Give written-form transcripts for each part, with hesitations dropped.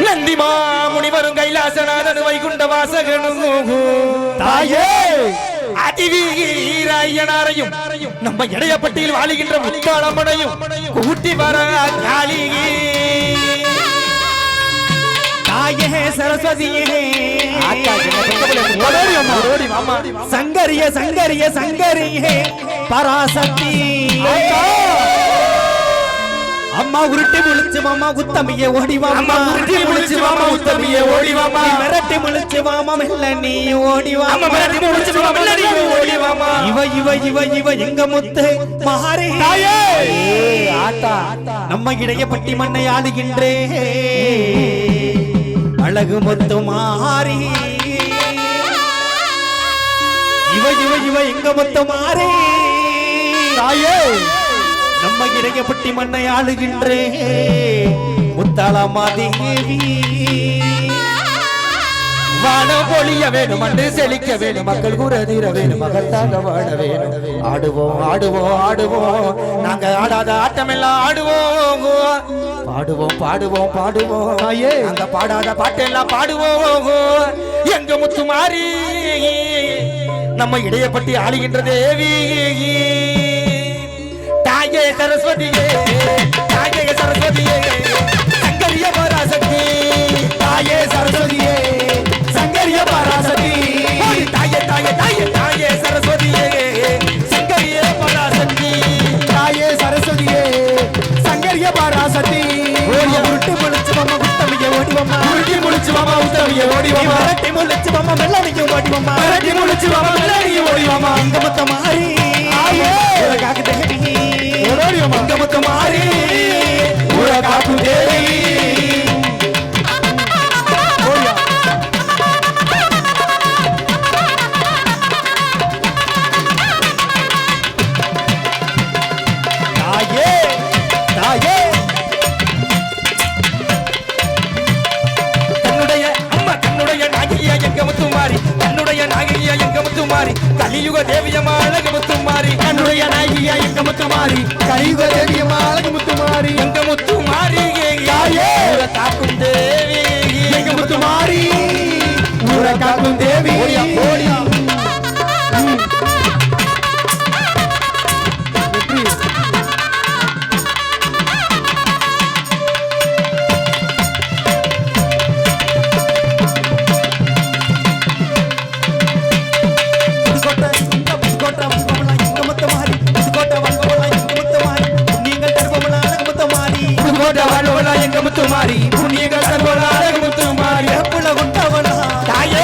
நந்திமா முனிவரும் கைலாசநாதன் வைகுண்ட வாசகனும் தாயே அதிவீராயனாரையும் நம்ம இடையப்பட்டியில் வாழுகின்ற முத்தாளம்மனையும் கூட்டி வர காளியே தாயே சரஸ்வதியே சங்கரிய சங்கரிய சங்கரியே பராசக்தி அம்மா உருட்டி முழிச்சு மாமா உத்தமியே ஓடிவா அம்மா உருட்டி முழிச்சு மாமா உத்தமியே ஓடிவாமா மிரட்டி முழிச்சு மாமா மெல்ல நீ ஓடிவா அம்மா மிரட்டி முழிச்சு மாமா மெல்ல நீ ஓடிவாமா இவ இவ இவ இவ எங்க முத்து மாரி தாயே ஆத்தா நம்ம இடையப்பட்டி மண்ணை ஆளுகின்றே அழகு முத்து மாரி இவ இவ இவ எங்க முத்து மாரி தாயே நம்ம இடையப்பட்டி மண்ணை ஆளுகின்றே முத்தாளம்மா தேவி வானம் பொழிய வேணும் மண்ணு செழிக்க வேணும் மக்கள் கூறதீர வேணும் மகத்தாக வாழ வேணும் ஆடுவோம் ஆடுவோம் ஆடுவோம் நாங்க ஆடாத ஆட்டமெல்லாம் ஆடுவோம் பாடுவோம் பாடுவோம் பாடுவோம் நாங்க பாடாத பாட்டெல்லாம் பாடுவோம் எங்க முத்து மாறி நம்ம இடையப்பட்டி ஆளுகின்ற தேவி தாயே சரஸ்வதியே தாயே சரஸ்வதியே சங்கரிய பராசக்தி தாயே சரஸ்வதியே சங்கரிய பராசக்தி தாயே தாயே தாயே தாயே சரஸ்வதியே சங்கரிய பராசக்தி தாயே சரஸ்வதியே சங்கரிய பராசக்தி உருட்டி முழிச்சு மாமா உத்தமியே ஓடிவம்மா உருட்டி முழிச்சு மாமா உத்தமியே ஓடிவம்மா மிரட்டி முழிச்சு மாமா மெல்லனிக்கு ஓடிவம்மா மிரட்டி முழிச்சு மாமா மெல்லனிக்கு ஓடிவம்மா அங்க மொத்த மாறி உலகாக்கு தேவி அங்க மொத்த மாறி உலகாக்கு தேவி தாயே தாயே தன்னுடைய அம்மா தன்னுடைய நாகியா எங்க முத்து மாறி தன்னுடைய நாகியா எங்க முத்து மாறி கலியுக தேவியம்மா அழகு முத்து மாறி தன்னுடைய நாகியா எங்க முத்து மாறி கலியுக தேவியம்மா அழகு முத்து மாறி எங்க முத்து மாறி தாயே ஊர காக்கும் தேவி எங்க முத்து மாறி ஊர காக்கும் தேவி ஓடியா ஓடியா எங்க முத்து மாறி புண்ணியங்கள் சர்வலா முத்து மாறி புல குண்டவனா தாயே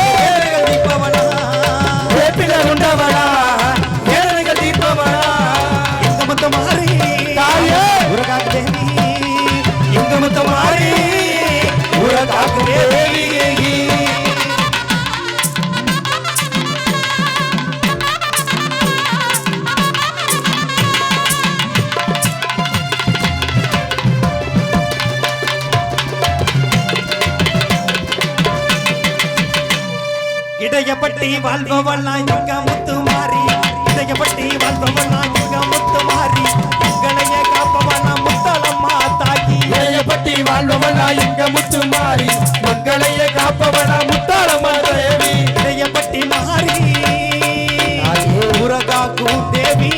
தீபவனா வேப்பில குண்டவனா ஏழைகள் தீபவனா எங்க முத்து மாறி தாயே உரகாக்கு தேவி எங்க முத்து மாறி உரகாக்கு தேவி இடையப்பட்டி வாழ்பவனா எங்க முத்து மாறி இடையப்பட்டி வாழ்பவனா எங்க முத்து மாறி எங்களையே காப்பவனா முத்தாளம்மா தாயி இடையப்பட்டி வாழ்பவனா எங்க முத்து மாறி மக்களையே காப்பவனா முத்தாளம்மா தேவி இடையப்பட்டி மாறி உரகாக்கு தேவி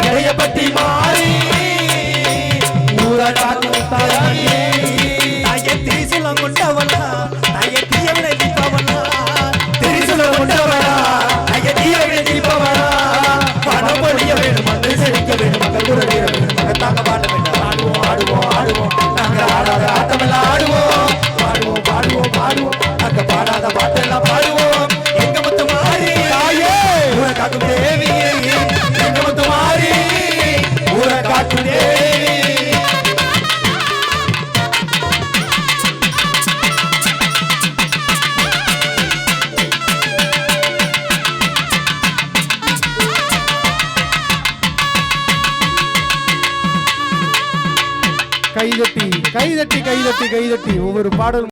இடையப்பட்டி மாறி உரகாக்கு தாயி தாயே திரிசூலம் கொண்டவனா தாயே தீயவனை தீபவனா திரிசூலம் கொண்டவனா தாயே தீயவனை தீபவனா பணம் பொழிய வேணும் மண்ணு செழிக்க வேணும் மக்கள் குரல் வேணும் மகத்தாக பாட வேண்டும் ஆடுவோம் ஆடுவோம் ஆடுவோம் நாங்க ஆடாத ஆட்டமெல்லாம் ஆடுவோம் பாடுவோம் பாடுவோம் பாடுவோம் நாங்க பாடாத பாட்டெல்லாம் பாடுவோம் எங்க முத்து மாறி தாயே ஊர காக்கும் தேவி எங்க முத்து மாறி ஊர காக்கும் தேவி கைதட்டி கைதட்டி கைதட்டி கைதட்டி ஒவ்வொரு பாடலும்